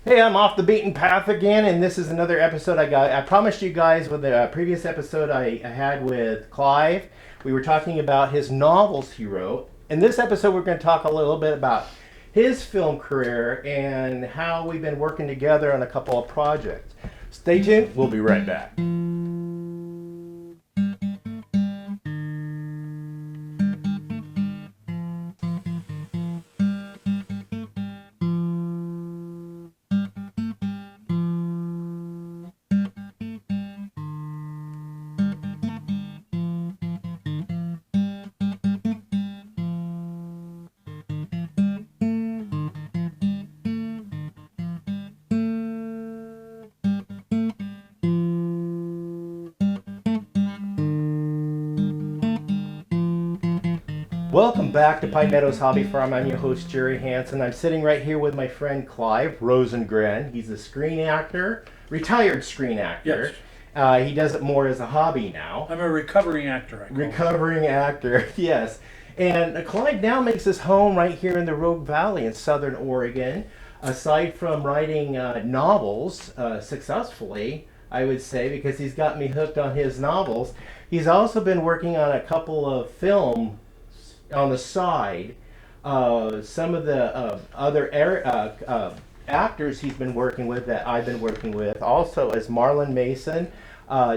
Hey, I'm off the beaten path again, and this is another episode I promised you guys with the previous episode I had with Clive. We were talking about his novels he wrote. In this episode, we're going to talk a little bit about his film career and how we've been working together on a couple of projects. Stay tuned, we'll be right back. Welcome back to Pine Meadows Hobby Farm. I'm your host, Jerry Hansen. I'm sitting right here with my friend Clive Rosengren. He's a screen actor, retired screen actor. Yes. He does it more as a hobby now. I'm a recovering actor. Recovering actor, yes. And Clive now makes his home right here in the Rogue Valley in Southern Oregon. Aside from writing novels successfully, I would say, because he's got me hooked on his novels, he's also been working on a couple of films on the side. Some of the actors he's been working with that I've been working with also as Marlon Mason.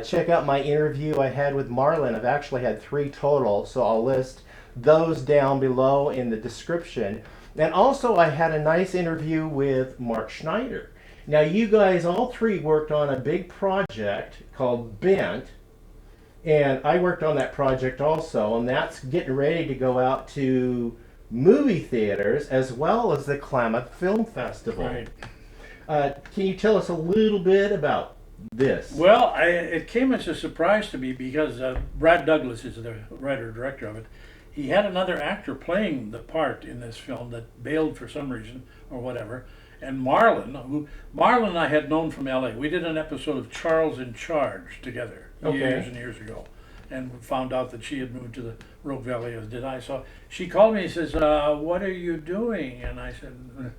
Check out my interview I had with Marlon. I've actually had 3 total, so I'll list those down below in the description. And also I had a nice interview with Mark Schneider. Now you guys all 3 worked on a big project called Bent, and I worked on that project also, and that's getting ready to go out to movie theaters as well as the Klamath Film Festival. Right. Can you tell us a little bit about this? Well, it came as a surprise to me because Brad Douglas is the writer-director of it. He had another actor playing the part in this film that bailed for some reason or whatever. And Marlon I had known from LA. We did an episode of Charles in Charge together years and years ago, and found out that she had moved to the Rogue Valley, as did I. So she called me and says, "What are you doing?" And I said,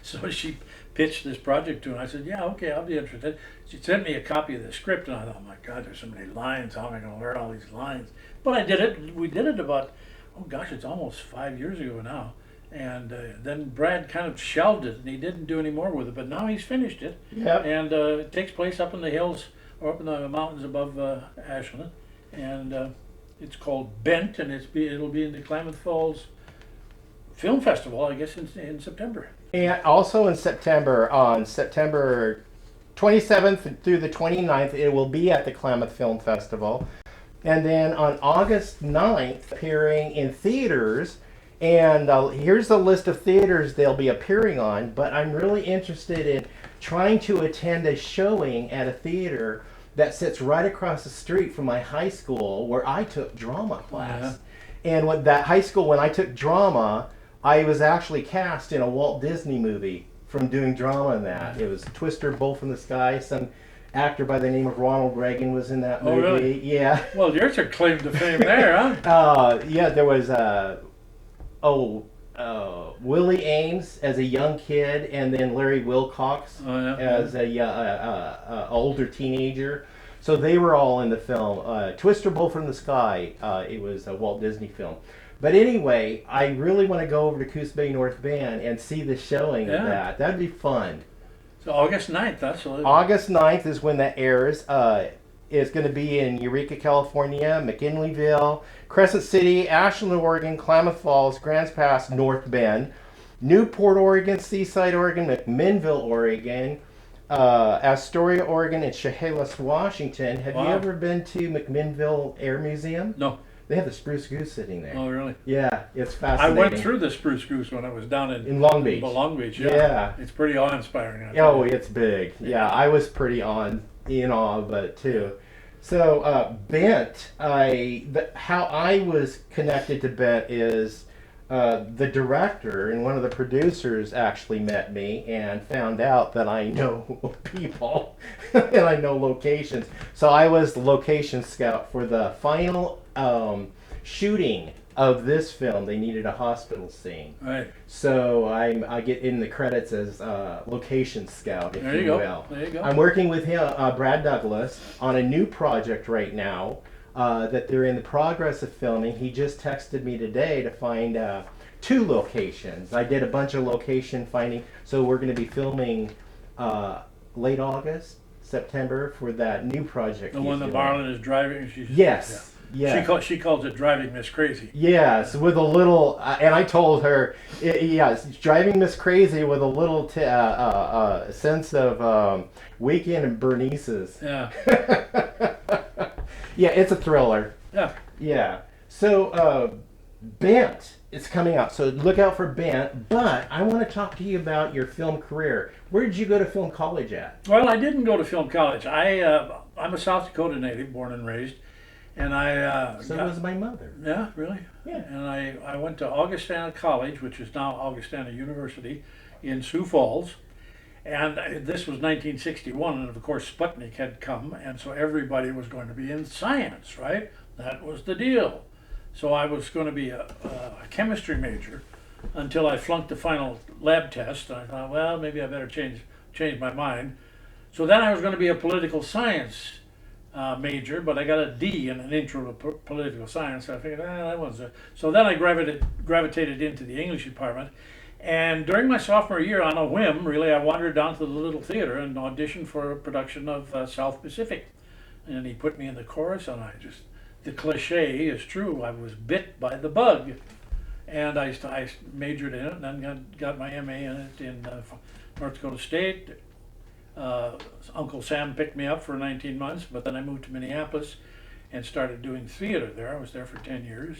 so she pitched this project to her. And I said, "Yeah, okay, I'll be interested." She sent me a copy of the script, and I thought, "Oh my God, there's so many lines. How am I going to learn all these lines?" But I did it. We did it about, oh gosh, it's almost 5 years ago now. And then Brad kind of shelved it, and he didn't do any more with it. But now he's finished it. Yep. And it takes place up in the hills, or up in the mountains above Ashland. And it's called Bent, and it'll be in the Klamath Falls Film Festival, I guess, in September. And also in September, on September 27th through the 29th, it will be at the Klamath Film Festival. And then on August 9th, appearing in theaters. And here's the list of theaters they'll be appearing on, but I'm really interested in trying to attend a showing at a theater that sits right across the street from my high school where I took drama class. Yeah. And with that high school, when I took drama, I was actually cast in a Walt Disney movie from doing drama in that. It was Twister, Bull from the Sky. Some actor by the name of Ronald Reagan was in that movie. Oh, really? Yeah. Well, yours are claim to fame there, huh? Yeah, there was Willie Ames as a young kid, and then Larry Wilcox as a older teenager. So they were all in the film. Twister, Bull from the Sky. It was a Walt Disney film. But anyway, I really want to go over to Coos Bay North Bend and see the showing of that. That'd be fun. So August 9th, absolutely. August 9th is when that airs. It's going to be in Eureka, California, McKinleyville, Crescent City, Ashland, Oregon, Klamath Falls, Grants Pass, North Bend, Newport, Oregon, Seaside, Oregon, McMinnville, Oregon, Astoria, Oregon, and Chehalis, Washington. Have you ever been to McMinnville Air Museum? No. They have the Spruce Goose sitting there. Oh, really? Yeah, it's fascinating. I went through the Spruce Goose when I was down in Long Beach. Long Beach, yeah. It's pretty awe-inspiring. Oh, it's big. Yeah, I was pretty in awe of it too. So Bent, how I was connected to Bent is the director and one of the producers actually met me and found out that I know people and I know locations. So I was the location scout for the final shooting of this film, they needed a hospital scene. Right. So I get in the credits as location scout, if There you you go. will. There you go. I'm working with him, Brad Douglas, on a new project right now that they're in the progress of filming. He just texted me today to find 2 locations. I did a bunch of location finding, so we're going to be filming late August, September for that new project. The he's one that doing. Marlon is driving. Yes. Yeah. Yeah. She calls it driving Miss Crazy. Yes, with a little, and I told her, yes, driving Miss Crazy with a little sense of Weekend and Bernice's. Yeah. Yeah, it's a thriller. Yeah. Yeah. So, Bent is coming out, so look out for Bent. But I want to talk to you about your film career. Where did you go to film college at? Well, I didn't go to film college. I'm a South Dakota native, born and raised, and So was my mother. yeah, really. Yeah. And I went to Augustana College, which is now Augustana University, in Sioux Falls. And this was 1961, and of course Sputnik had come, and so everybody was going to be in science, right? That was the deal. So I was going to be a chemistry major until I flunked the final lab test. And I thought, well, maybe I better change my mind. So then I was going to be a political science major, but I got a D in an intro to political science. So I figured, that wasn't it. So then I gravitated into the English department. And during my sophomore year, on a whim, really, I wandered down to the Little Theater and auditioned for a production of South Pacific. And he put me in the chorus, and the cliche is true, I was bit by the bug. And I majored in it, and then got my MA in it in North Dakota State. Uncle Sam picked me up for 19 months, but then I moved to Minneapolis and started doing theater there. I was there for 10 years,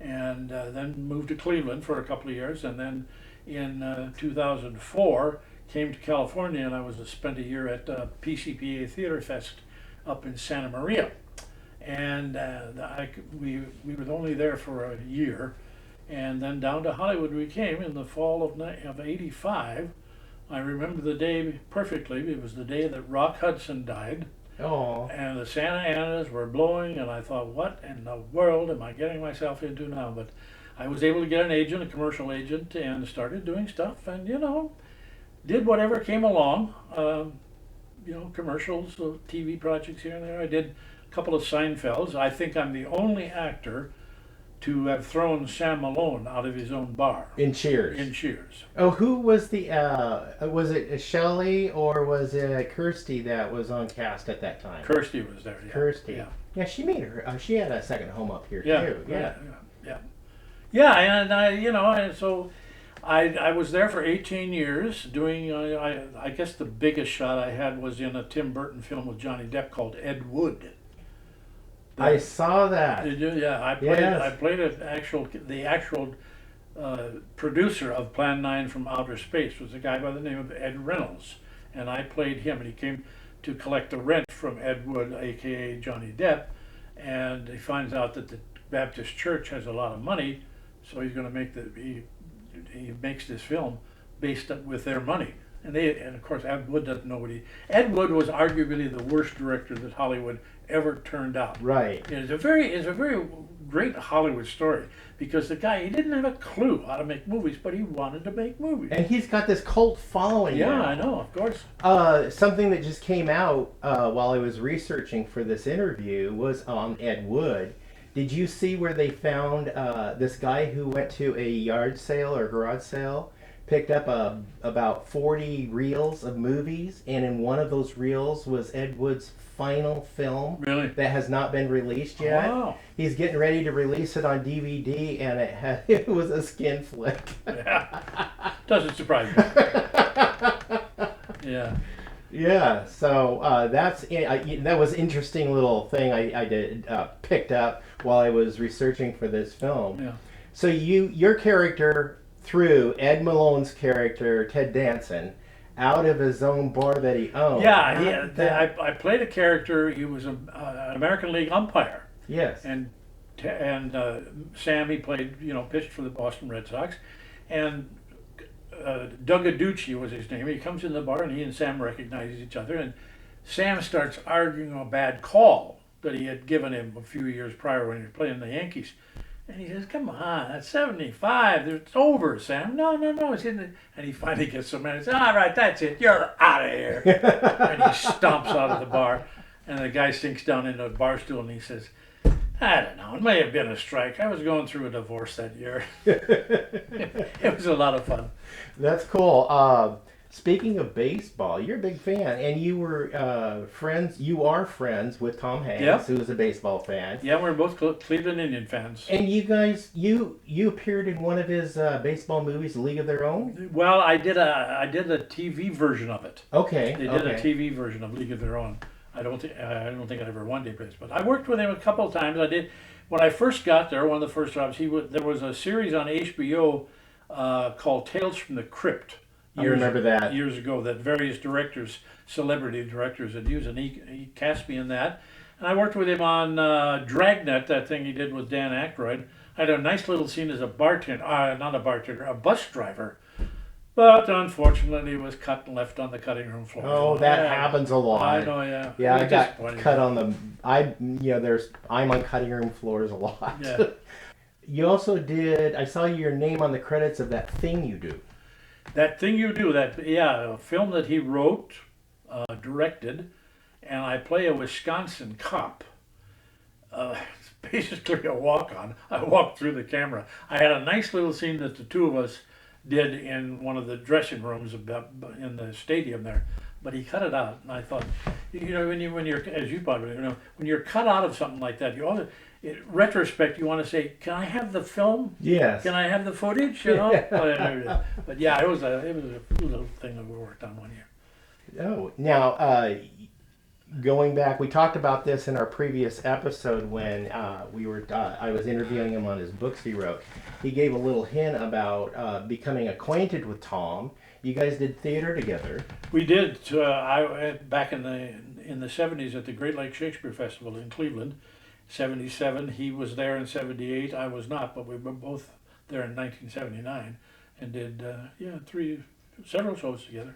and then moved to Cleveland for a couple of years, and then in 2004 came to California, and I spent a year at PCPA Theater Fest up in Santa Maria, and we were only there for a year, and then down to Hollywood we came in the fall of '85. I remember the day perfectly. It was the day that Rock Hudson died. Oh. And the Santa Anas were blowing, and I thought, what in the world am I getting myself into now? But I was able to get an agent, a commercial agent, and started doing stuff, and did whatever came along. Commercials, TV projects here and there. I did a couple of Seinfelds. I think I'm the only actor to have thrown Sam Malone out of his own bar. In Cheers. In Cheers. Oh, who was was it Shelley or was it Kirsty that was on cast at that time? Kirsty was there. Yeah. Kirsty. Yeah. Yeah, she made she had a second home up here Yeah. too. Yeah. Yeah, and and so I was there for 18 years doing, I guess the biggest shot I had was in a Tim Burton film with Johnny Depp called Ed Wood. I saw that. Did you? Yeah, I played the actual producer of Plan 9 from Outer Space was a guy by the name of Ed Reynolds, and I played him, and he came to collect the rent from Ed Wood, aka Johnny Depp, and he finds out that the Baptist Church has a lot of money, so he's going to make he makes this film based with their money. And of course Ed Wood doesn't know Ed Wood was arguably the worst director that Hollywood ever turned out. Right. It's a very great Hollywood story because the guy, he didn't have a clue how to make movies, but he wanted to make movies. And he's got this cult following. Yeah, now. I know, of course. Something that just came out while I was researching for this interview was on Ed Wood. Did you see where they found this guy who went to a yard sale or garage sale, picked up about 40 reels of movies, and in one of those reels was Ed Wood's final film. Really? That has not been released yet. Wow. He's getting ready to release it on DVD, and it was a skin flick. Yeah. Doesn't surprise me. Yeah. Yeah, so that was interesting little thing I did picked up while I was researching for this film. Yeah. So your character threw Ed Malone's character Ted Danson out of his own bar that he owned. Yeah, I played a character. He was an American League umpire. Yes. And Sam, he played, pitched for the Boston Red Sox, and Doug Aducci was his name. He comes in the bar, and he and Sam recognize each other, and Sam starts arguing a bad call that he had given him a few years prior when he was playing the Yankees. And he says, come on, that's 75. It's over, Sam. No, no, no, it's in the... And he finally gets so mad. He says, all right, that's it. You're out of here. And he stomps out of the bar. And the guy sinks down into a bar stool and he says, I don't know, it may have been a strike. I was going through a divorce that year. It was a lot of fun. That's cool. Speaking of baseball, you're a big fan, and you were friends. You are friends with Tom Hanks, Yep. who's a baseball fan. Yeah, we're both Cleveland Indian fans. And you guys, you appeared in one of his baseball movies, League of Their Own. Well, I did a TV version of it. Okay. They did a TV version of League of Their Own. I don't think I ever won day place, but I worked with him a couple of times. I did when I first got there. One of the first jobs there was a series on HBO called Tales from the Crypt. I remember that years ago. That various directors, celebrity directors, had used, and he cast me in that. And I worked with him on Dragnet, that thing he did with Dan Aykroyd. I had a nice little scene as a bartender, not a bartender, a bus driver. But unfortunately, it was cut and left on the cutting room floor. Oh, that happens a lot. I know, yeah. Yeah, I got disappointing. cut on the. I'm on cutting room floors a lot. Yeah. You also did. I saw your name on the credits of That Thing You Do. That Thing You Do, a film that he wrote, directed, and I play a Wisconsin cop. It's basically a walk-on. I walked through the camera. I had a nice little scene that the two of us did in one of the dressing rooms in the stadium there, but he cut it out. And I thought, when you're as you probably know, when you're cut out of something like that, you always, in retrospect, you want to say, "Can I have the film? Yes. Can I have the footage?" You know. But yeah, it was a little thing that we worked on one year. Oh, now going back, we talked about this in our previous episode when I was interviewing him on his books he wrote. He gave a little hint about becoming acquainted with Tom. You guys did theater together. We did. Back in the 70s at the Great Lakes Shakespeare Festival in Cleveland. 77. He was there in 78. I was not, but we were both there in 1979 and did several shows together.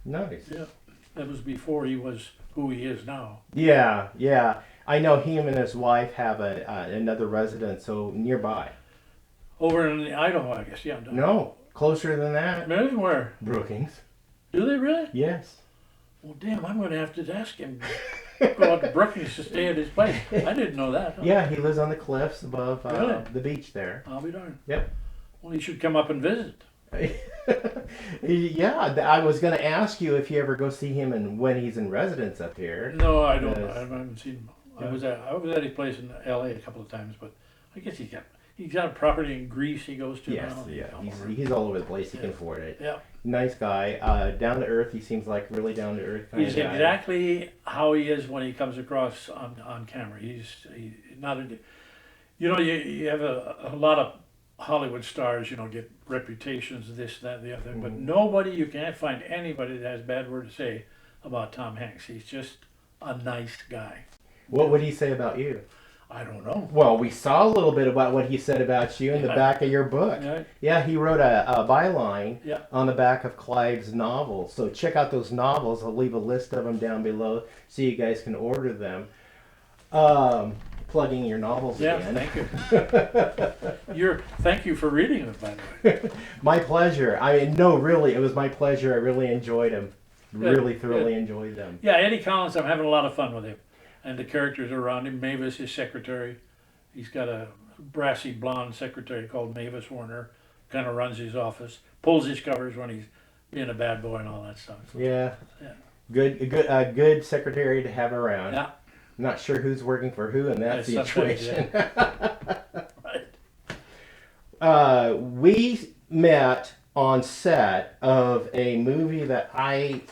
Nice. Yeah, that was before he was who he is now. Yeah, yeah. I know him and his wife have another residence so nearby. Over in Idaho, I guess. Yeah. No, closer than that. Imagine where? Brookings. Do they really? Yes. Well, damn, I'm going to have to ask him. Go out to Brookings to stay at his place. I didn't know that. Huh? Yeah, he lives on the cliffs above Really? the beach there. I'll be darned. Yep. Well, he should come up and visit. Yeah, I was going to ask you if you ever go see him when he's in residence up here. No, I don't. Yes. I haven't seen him. Yeah. I was at his place in L.A. a couple of times, but I guess he's got a property in Greece he goes to Yes, now. yeah, he's all over the place. He can afford it. Yeah. Nice guy, down to earth. He seems like really down to earth. He's exactly how he is when he comes across on camera. He's not a, you have a lot of Hollywood stars, get reputations, this, that, the other, but nobody, you can't find anybody that has a bad word to say about Tom Hanks. He's just a nice guy. What would he say about you? I don't know. Well, we saw a little bit about what he said about you in the back of your book. Yeah. Yeah, he wrote a byline Yeah. on the back of Clive's novels. So check out those novels. I'll leave a list of them down below so you guys can order them. Plugging your novels again. Thank you. Thank you for reading them, by the way. My pleasure. Really, it was my pleasure. I really enjoyed them. Really thoroughly enjoyed them. Yeah, Eddie Collins, I'm having a lot of fun with him. And the characters around him. Mavis, his secretary. He's got a brassy blonde secretary called Mavis Warner. Kind of runs his office. Pulls his covers when he's being a bad boy and all that stuff. So, Yeah. Yeah. Good secretary to have around. Yeah. Not sure who's working for who in that Yeah, situation. Right. We met on set of a movie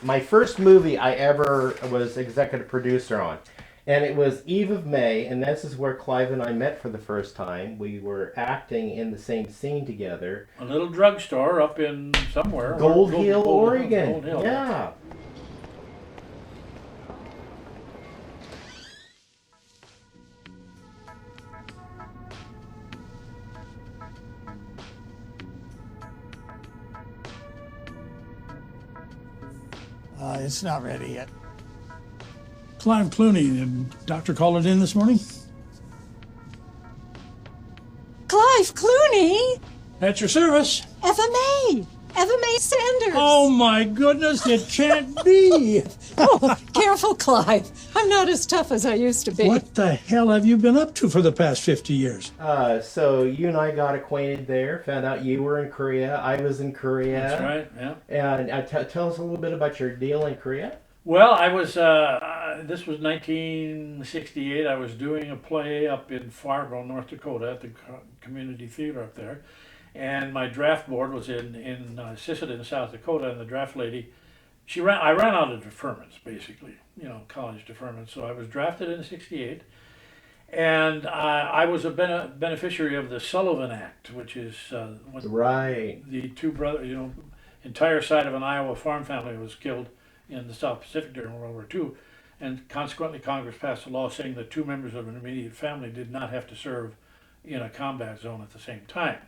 my first movie I ever was executive producer on. And it was Eve of May, and this is where Clive and I met for the first time. We were acting in the same scene together. A little drugstore up in somewhere. Gold Hill, Oregon. Gold Hill. Yeah. It's not ready yet. Clive Clooney, the doctor called it in this morning? Clive Clooney? At your service. FMA Sanders. Oh my goodness, it can't be. Oh, careful, Clive. I'm not as tough as I used to be. What the hell have you been up to for the past 50 years? So you and I got acquainted there, found out you were in Korea, I was in Korea. That's right, yeah. And tell us a little bit about your deal in Korea. Well, I was, this was 1968. I was doing a play up in Fargo, North Dakota at the community theater up there. And my draft board was in Sisseton, South Dakota, and the draft lady, I ran out of deferments, basically, college deferments. So I was drafted in '68, and I was a beneficiary of the Sullivan Act, which is when Right. the two brothers, entire side of an Iowa farm family was killed in the South Pacific during World War II, and consequently Congress passed a law saying that two members of an immediate family did not have to serve in a combat zone at the same time.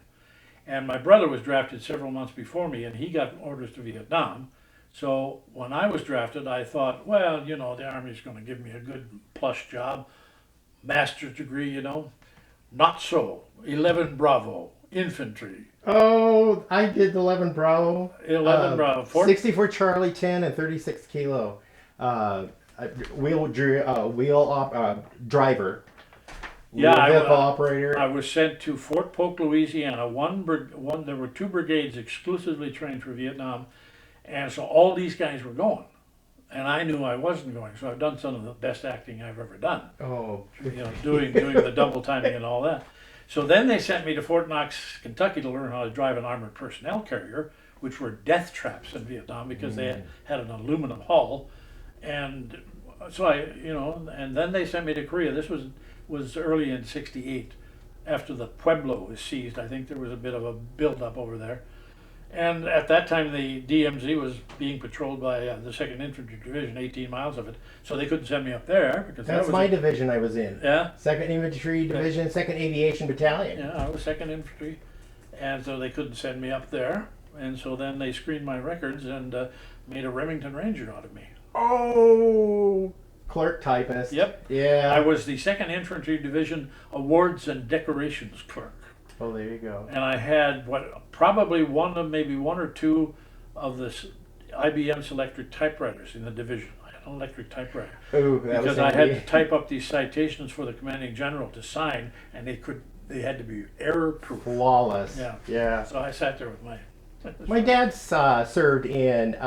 And my brother was drafted several months before me, and he got orders to Vietnam. So when I was drafted, I thought, well, the Army's going to give me a good plush job, master's degree, Not so. 11 Bravo, infantry. Oh, I did 11 Bravo. 11 Bravo. 64 Charlie 10 and 36 Kilo. Driver. Yeah, vehicle operator. I was sent to Fort Polk, Louisiana. There were two brigades exclusively trained for Vietnam, and so all these guys were going, and I knew I wasn't going. So I've done some of the best acting I've ever done. Oh, doing the double timing and all that. So then they sent me to Fort Knox, Kentucky, to learn how to drive an armored personnel carrier, which were death traps in Vietnam because they had an aluminum hull, and so and then they sent me to Korea. This was early in '68, after the Pueblo was seized. I think there was a bit of a build-up over there. And at that time, the DMZ was being patrolled by the 2nd Infantry Division, 18 miles of it. So they couldn't send me up there. Because that's my division I was in. Yeah? 2nd Infantry Division, 2nd Aviation Battalion. Yeah, I was 2nd Infantry. And so they couldn't send me up there. And so then they screened my records and made a Remington Ranger out of me. Oh, clerk typist. Yep. Yeah. I was the 2nd Infantry Division Awards and Decorations clerk. Oh, there you go. And I had probably maybe one or two of the IBM electric typewriters in the division. I had an electric typewriter. Ooh, that because was I had handy. to type up these citations for the commanding general to sign, and they had to be error-proof. Flawless. Yeah. Yeah. So I sat there with my. My dad served in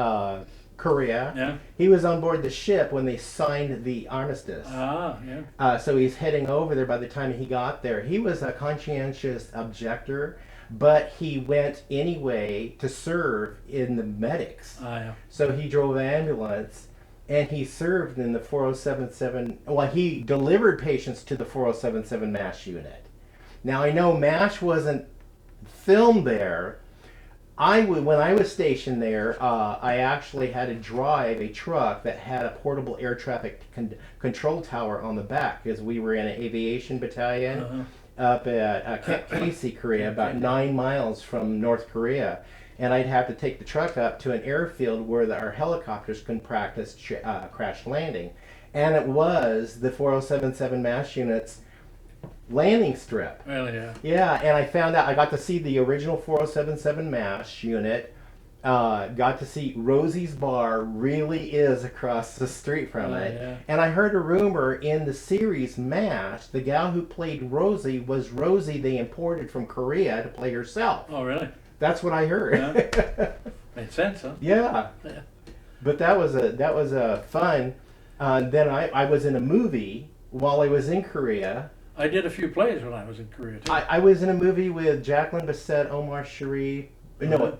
Korea. Yeah. He was on board the ship when they signed the armistice. Yeah. So he's heading over there by the time he got there. He was a conscientious objector, but he went anyway to serve in the medics. Yeah. So he drove ambulance, and he served in the 4077. Well, he delivered patients to the 4077 MASH unit. Now, I know MASH wasn't filmed there. When I was stationed there, I actually had to drive a truck that had a portable air traffic control tower on the back, because we were in an aviation battalion up at Camp Casey, Korea, about 9 miles from North Korea. And I'd have to take the truck up to an airfield where our helicopters can practice crash landing. And it was the 4077 MASH unit's landing strip. Really, yeah. Yeah, and I found out, I got to see the original 4077 MASH unit. Got to see Rosie's Bar really is across the street from it. Yeah. And I heard a rumor in the series MASH, the gal who played Rosie was Rosie they imported from Korea to play herself. Oh, really? That's what I heard. Yeah. Makes sense, huh? Yeah. Yeah. But that was a fun. Then I was in a movie while I was in Korea. I did a few plays when I was in Korea, too. I was in a movie with Jacqueline Bisset, Omar Sharif. No,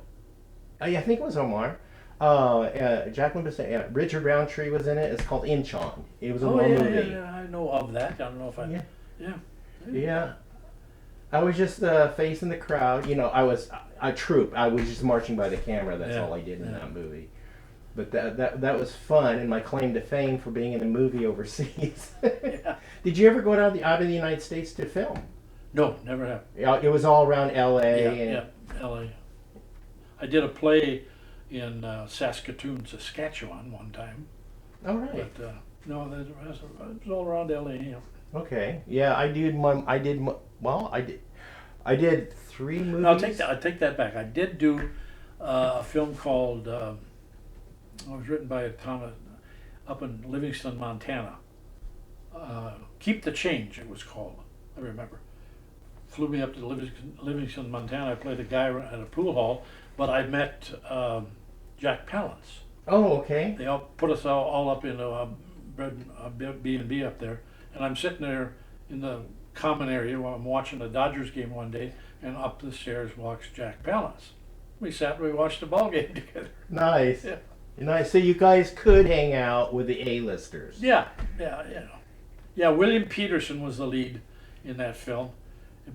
I think it was Omar. Jacqueline Bisset, Richard Roundtree was in it. It's called Incheon. It was a long movie. Yeah, I know of that. I don't know if I. Yeah. Yeah. Yeah. I was just facing the crowd. I was a troop. I was just marching by the camera. That's all I did in that movie. But that was fun, and my claim to fame for being in a movie overseas. Yeah. Did you ever go out of the United States to film? No, never have. It was all around L.A. Yeah, L.A. I did a play in Saskatoon, Saskatchewan one time. All right. But no, it was all around L.A. Yeah. Okay. Yeah, I did. I did 3 movies. No, I take that back. I did do a film called. It was written by Thomas up in Livingston, Montana. Keep the Change, it was called. I remember. Flew me up to Livingston, Montana. I played a guy at a pool hall, but I met Jack Palance. Oh, okay. They all put us all up in a B&B up there, and I'm sitting there in the common area while I'm watching the Dodgers game one day, and up the stairs walks Jack Palance. We sat and we watched the ball game together. Nice. Yeah. Nice. So you guys could hang out with the A-listers. Yeah. William Peterson was the lead in that film,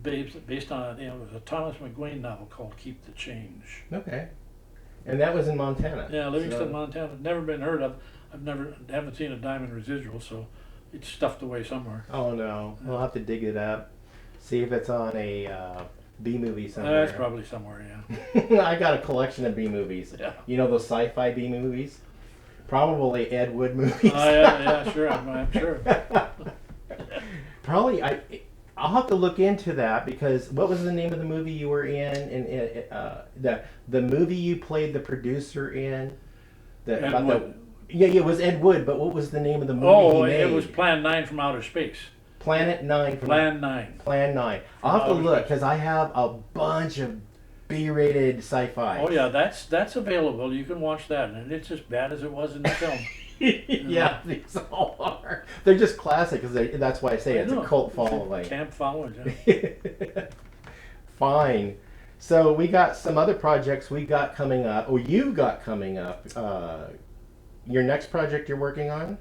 based on it was a Thomas McGuane novel called Keep the Change. Okay. And that was in Montana. Yeah, Livingston, Montana. Never been heard of. Haven't seen a diamond residual, so it's stuffed away somewhere. Oh no, we'll have to dig it up, see if it's on a B movie somewhere. That's probably somewhere, yeah. I got a collection of B movies. Yeah. You know those sci-fi B movies? Probably Ed Wood movies. Yeah, sure. I'm sure. Probably I'll have to look into that, because what was the name of the movie you were in? And the movie you played the producer in? Ed Wood. Yeah, it was Ed Wood, but what was the name of the movie he made? It was Plan 9 from Outer Space. Planet 9. Plan 9. Plan 9. I'll have to look, because I have a bunch of B-rated sci-fi. Oh yeah, that's available. You can watch that, and it's as bad as it was in the film. Yeah, these all are. They're just classic, because that's why I say it's a cult following. Camp following. Yeah. Fine. So we got some other projects we got coming up, or you got coming up. Your next project you're working on?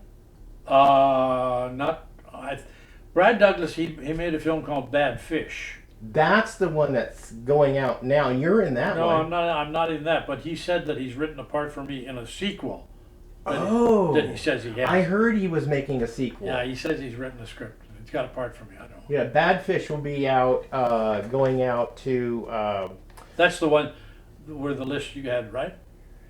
Brad Douglas, he made a film called Bad Fish. That's the one that's going out now. You're in that one. No, I'm not in that. But he said that he's written a part for me in a sequel. That he says he has. I heard he was making a sequel. Yeah, he says he's written a script. He's got a part for me. I don't know. Yeah, Bad Fish will be out, going out to. That's the one where the list you had, right?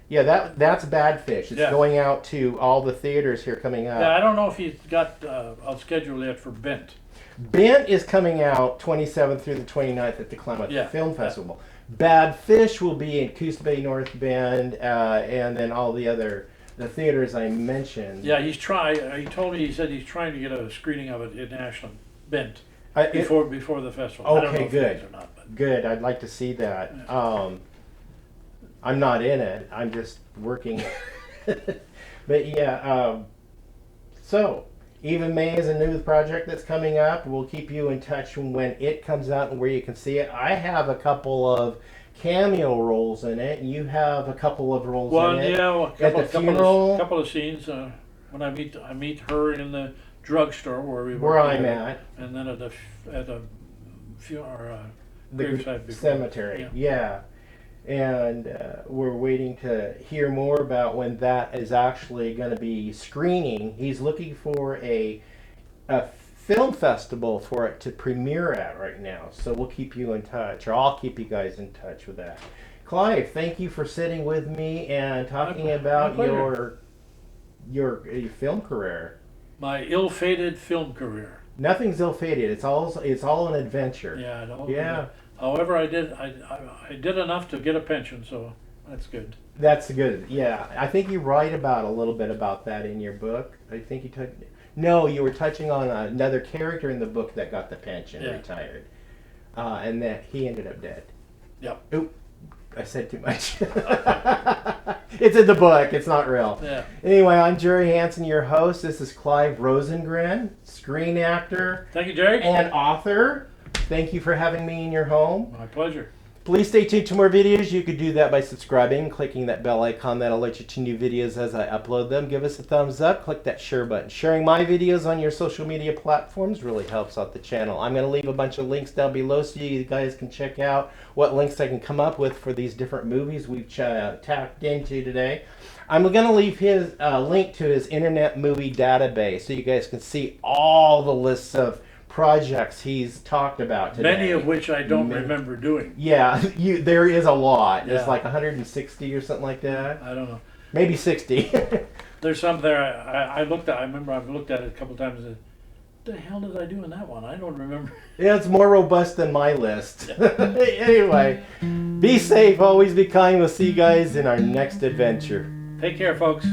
Yeah, that's Bad Fish. It's Yeah. going out to all the theaters here coming up. Yeah, I don't know if he's got a schedule yet for Bent. Bent is coming out 27th through the 29th at the Klamath Film Festival. Bad Fish will be in Coos Bay, North Bend, and then all the theaters I mentioned. Yeah, he told me, he said he's trying to get a screening of it in Ashland, Bent, before the festival. I don't know if good. it is or not, but. Good. I'd like to see that. I'm not in it. I'm just working. But yeah, so Even May is a new project that's coming up. We'll keep you in touch when it comes out and where you can see it. I have a couple of cameo roles in it. You have a couple of roles in it. At the funeral. A couple of scenes when I meet her in the drugstore where I'm at, and then at the funeral, the cemetery. Yeah. And we're waiting to hear more about when that is actually going to be screening. He's looking for a film festival for it to premiere at right now. So we'll keep you in touch, or I'll keep you guys in touch with that. Clive, thank you for sitting with me and talking about your film career. My ill-fated film career. Nothing's ill-fated. It's all an adventure. Yeah. Yeah. However, I did enough to get a pension, so that's good. That's good. Yeah, I think you write about a little bit about that in your book. I think you were touching on another character in the book that got the pension, retired, and that he ended up dead. Yep. Oop, I said too much. It's in the book. It's not real. Yeah. Anyway, I'm Jerry Hansen, your host. This is Clive Rosengren, screen actor. Thank you, Jerry. And author. Thank you for having me in your home. My pleasure. Please stay tuned to more videos. You could do that by subscribing, clicking that bell icon. That'll let you to new videos as I upload them. Give us a thumbs up. Click that share button. Sharing my videos on your social media platforms really helps out the channel. I'm going to leave a bunch of links down below so you guys can check out what links I can come up with for these different movies we've tapped into today. I'm going to leave his link to his Internet Movie Database so you guys can see all the lists of projects he's talked about today. Many of which I don't remember doing. Yeah, there is a lot. Yeah. It's like 160 or something like that. I don't know. Maybe 60. There's some there. I remember I've looked at it a couple times. the hell did I do in that one? I don't remember. Yeah, it's more robust than my list. Anyway, be safe, always be kind. We'll see you guys in our next adventure. Take care, folks.